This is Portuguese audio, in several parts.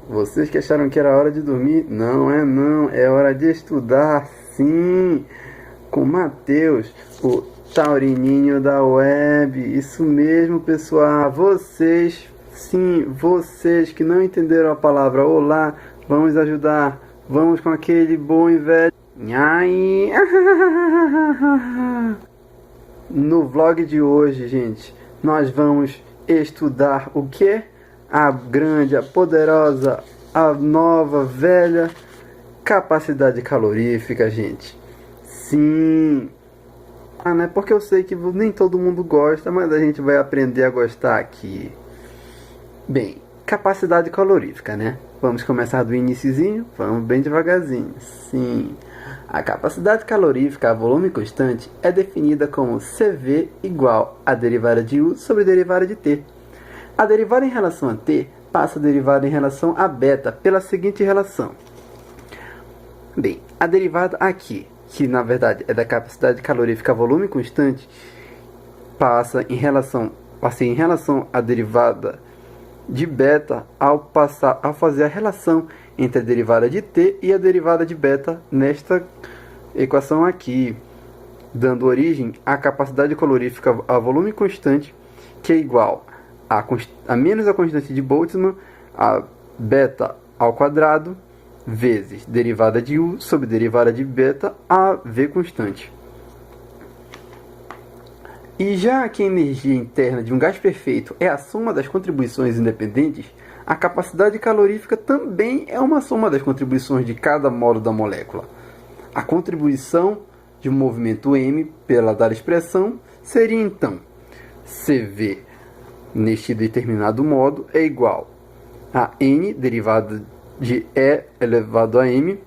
Vocês que acharam que era hora de dormir? Não é não, é hora de estudar, sim, com Matheus, o taurininho da web. Isso mesmo, pessoal. Vocês, sim, vocês que não entenderam a palavra olá, vamos ajudar. Vamos com aquele bom e velho nhai. No vlog de hoje, gente, nós vamos estudar o que? A grande, a poderosa, a nova, velha capacidade calorífica, gente. Sim. Né? Porque eu sei que nem todo mundo gosta, mas a gente vai aprender a gostar aqui. Bem, capacidade calorífica, né? Vamos começar do iniciozinho, vamos bem devagarzinho. Sim. A capacidade calorífica a volume constante é definida como CV igual a derivada de U sobre derivada de T. A derivada em relação a t passa a derivada em relação a beta pela seguinte relação. Bem, a derivada aqui, que na verdade é da capacidade calorífica a volume constante, passa em relação à derivada de beta ao fazer a relação entre a derivada de t e a derivada de beta nesta equação aqui, dando origem à capacidade calorífica a volume constante, que é igual a menos a constante de Boltzmann, a beta ao quadrado, vezes derivada de U sobre derivada de beta a V constante. E já que a energia interna de um gás perfeito é a soma das contribuições independentes, a capacidade calorífica também é uma soma das contribuições de cada módulo da molécula. A contribuição de um movimento m pela dada expressão seria então CV neste determinado modo é igual a n derivada de e elevado a m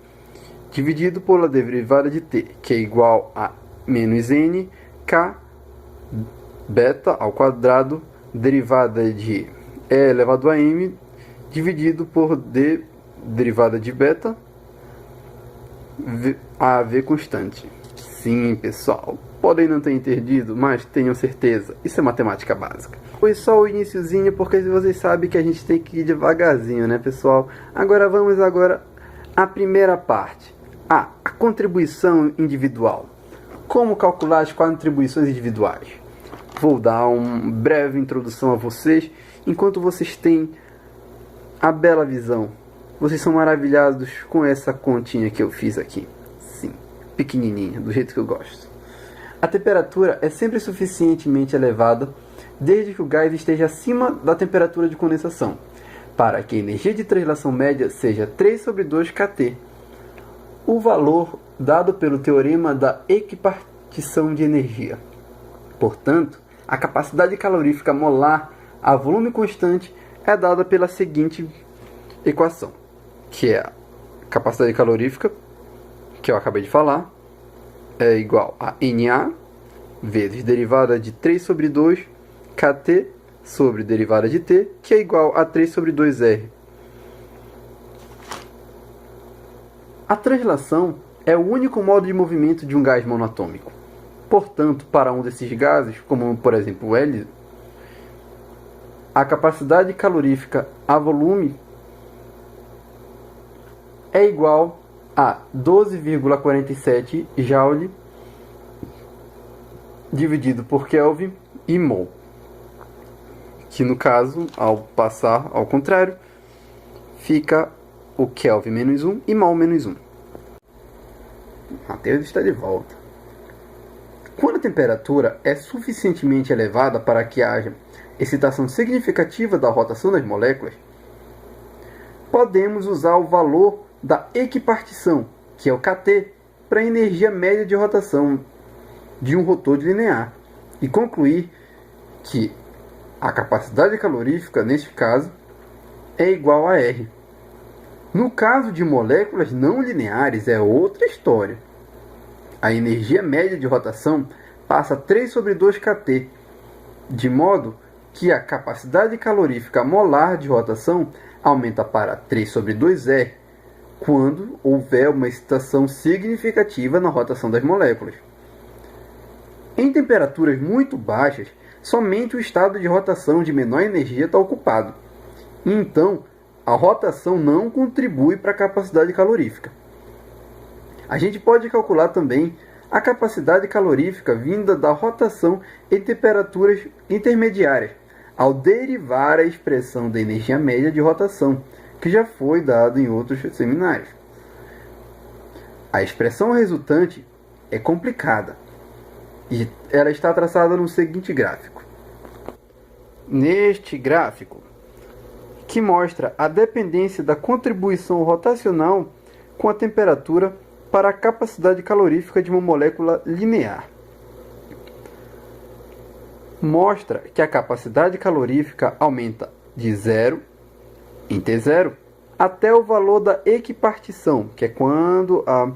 dividido pela derivada de t, que é igual a menos n k beta ao quadrado derivada de e elevado a m dividido por d derivada de beta a v constante. Sim, pessoal, podem não ter entendido, mas tenham certeza, isso é matemática básica. Foi só o iniciozinho, porque vocês sabem que a gente tem que ir devagarzinho, né, pessoal? Agora vamos à primeira parte. A contribuição individual. Como calcular as contribuições individuais? Vou dar uma breve introdução a vocês, enquanto vocês têm a bela visão. Vocês são maravilhados com essa continha que eu fiz aqui. Sim, pequenininha, do jeito que eu gosto. A temperatura é sempre suficientemente elevada desde que o gás esteja acima da temperatura de condensação, para que a energia de translação média seja 3 sobre 2 kT, o valor dado pelo teorema da equipartição de energia. Portanto, a capacidade calorífica molar a volume constante é dada pela seguinte equação, que é a capacidade calorífica, que eu acabei de falar, é igual a Na vezes derivada de 3 sobre 2 kT sobre derivada de T, que é igual a 3 sobre 2R. A translação é o único modo de movimento de um gás monatômico. Portanto, para um desses gases, como por exemplo o hélio, a capacidade calorífica a volume é igual a 12,47 Joule dividido por Kelvin e mol, que no caso, ao passar ao contrário, fica o Kelvin menos 1 e mol menos 1. Matheus está de volta. Quando a temperatura é suficientemente elevada para que haja excitação significativa da rotação das moléculas, podemos usar o valor da equipartição, que é o kT, para a energia média de rotação de um rotor linear, e concluir que a capacidade calorífica, neste caso, é igual a R. No caso de moléculas não lineares é outra história. A energia média de rotação passa a 3 sobre 2 kT, de modo que a capacidade calorífica molar de rotação aumenta para 3 sobre 2R quando houver uma excitação significativa na rotação das moléculas. Em temperaturas muito baixas, somente o estado de rotação de menor energia está ocupado. E então, a rotação não contribui para a capacidade calorífica. A gente pode calcular também a capacidade calorífica vinda da rotação em temperaturas intermediárias, ao derivar a expressão da energia média de rotação, que já foi dado em outros seminários. A expressão resultante é complicada e ela está traçada no seguinte gráfico. Neste gráfico, que mostra a dependência da contribuição rotacional com a temperatura para a capacidade calorífica de uma molécula linear. Mostra que a capacidade calorífica aumenta de 0 em T0 até o valor da equipartição, que é quando a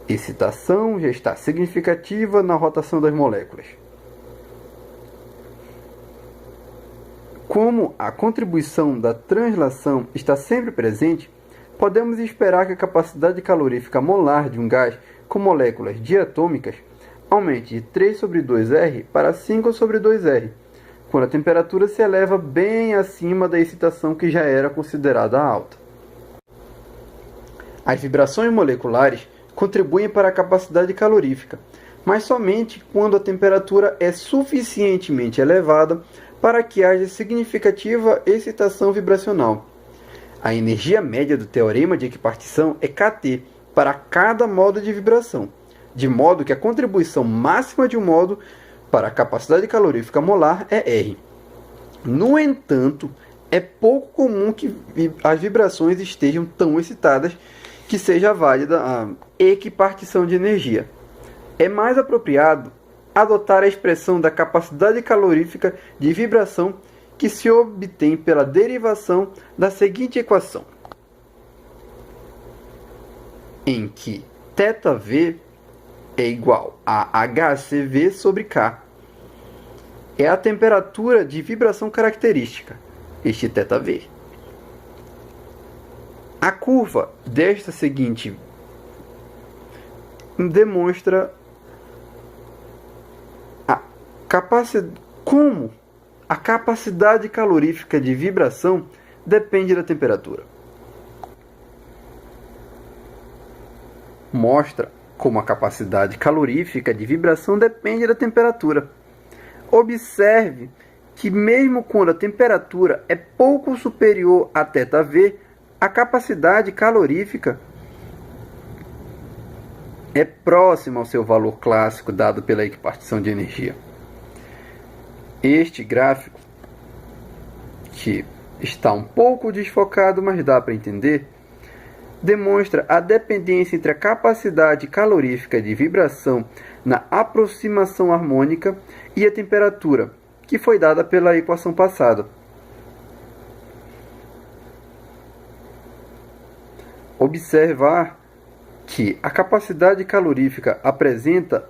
excitação já está significativa na rotação das moléculas. Como a contribuição da translação está sempre presente, podemos esperar que a capacidade calorífica molar de um gás com moléculas diatômicas aumente de 3 sobre 2R para 5 sobre 2R, quando a temperatura se eleva bem acima da excitação que já era considerada alta. As vibrações moleculares contribuem para a capacidade calorífica, mas somente quando a temperatura é suficientemente elevada para que haja significativa excitação vibracional. A energia média do teorema de equipartição é kT para cada modo de vibração, de modo que a contribuição máxima de um modo para a capacidade calorífica molar é R. No entanto, é pouco comum que as vibrações estejam tão excitadas que seja válida a equipartição de energia. É mais apropriado adotar a expressão da capacidade calorífica de vibração que se obtém pela derivação da seguinte equação, em que θV é igual a HCV sobre K. É a temperatura de vibração característica, este θV. A curva desta seguinte demonstra como a capacidade calorífica de vibração depende da temperatura. Mostra como a capacidade calorífica de vibração depende da temperatura. Observe que mesmo quando a temperatura é pouco superior a θV, a capacidade calorífica é próxima ao seu valor clássico dado pela equipartição de energia. Este gráfico, que está um pouco desfocado, mas dá para entender, demonstra a dependência entre a capacidade calorífica de vibração na aproximação harmônica e a temperatura, que foi dada pela equação passada. Observar que a capacidade calorífica apresenta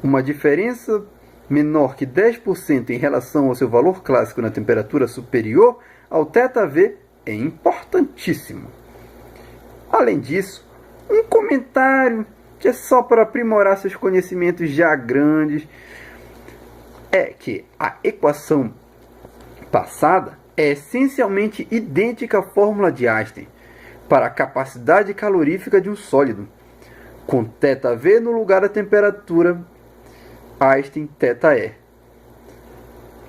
uma diferença menor que 10% em relação ao seu valor clássico na temperatura superior ao θV é importantíssimo. Além disso, um comentário que é só para aprimorar seus conhecimentos já grandes é que a equação passada é essencialmente idêntica à fórmula de Einstein para a capacidade calorífica de um sólido, com θV no lugar da temperatura Einstein θE.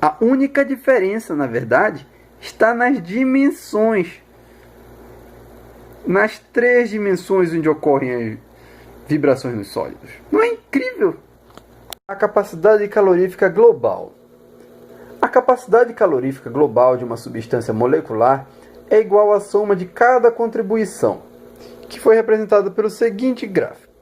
A única diferença, na verdade, está nas dimensões. Nas 3 dimensões onde ocorrem as vibrações nos sólidos. Não é incrível? A capacidade calorífica global. A capacidade calorífica global de uma substância molecular é igual à soma de cada contribuição, que foi representada pelo seguinte gráfico.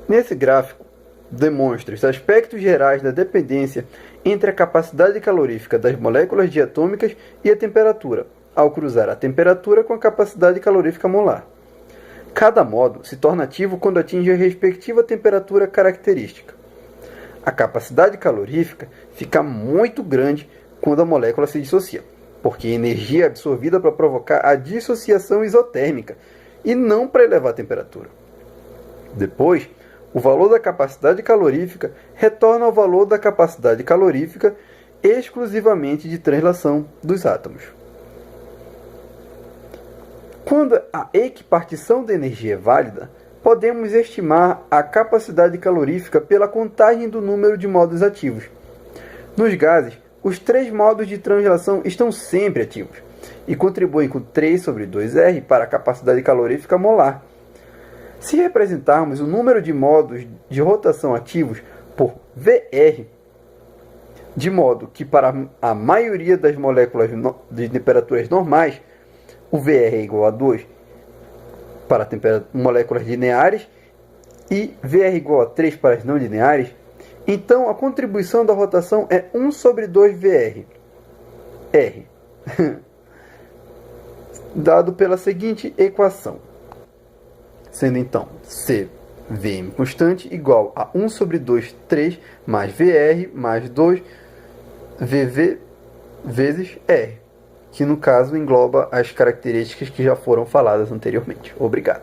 Nesse gráfico, demonstra os aspectos gerais da dependência entre a capacidade calorífica das moléculas diatômicas e a temperatura, ao cruzar a temperatura com a capacidade calorífica molar. Cada modo se torna ativo quando atinge a respectiva temperatura característica. A capacidade calorífica fica muito grande quando a molécula se dissocia, porque a energia é absorvida para provocar a dissociação isotérmica e não para elevar a temperatura. Depois, o valor da capacidade calorífica retorna ao valor da capacidade calorífica exclusivamente de translação dos átomos. Quando a equipartição de energia é válida, podemos estimar a capacidade calorífica pela contagem do número de modos ativos. Nos gases, os 3 modos de translação estão sempre ativos e contribuem com 3 sobre 2R para a capacidade calorífica molar. Se representarmos o número de modos de rotação ativos por VR, de modo que para a maioria das moléculas de temperaturas normais, o VR é igual a 2 para moléculas lineares e VR igual a 3 para as não lineares, então a contribuição da rotação é 1 sobre 2 VR. R. Dado pela seguinte equação. Sendo então C, Vm constante, igual a 1 sobre 2, 3, mais VR, mais 2, VV, vezes R, que no caso engloba as características que já foram faladas anteriormente. Obrigado.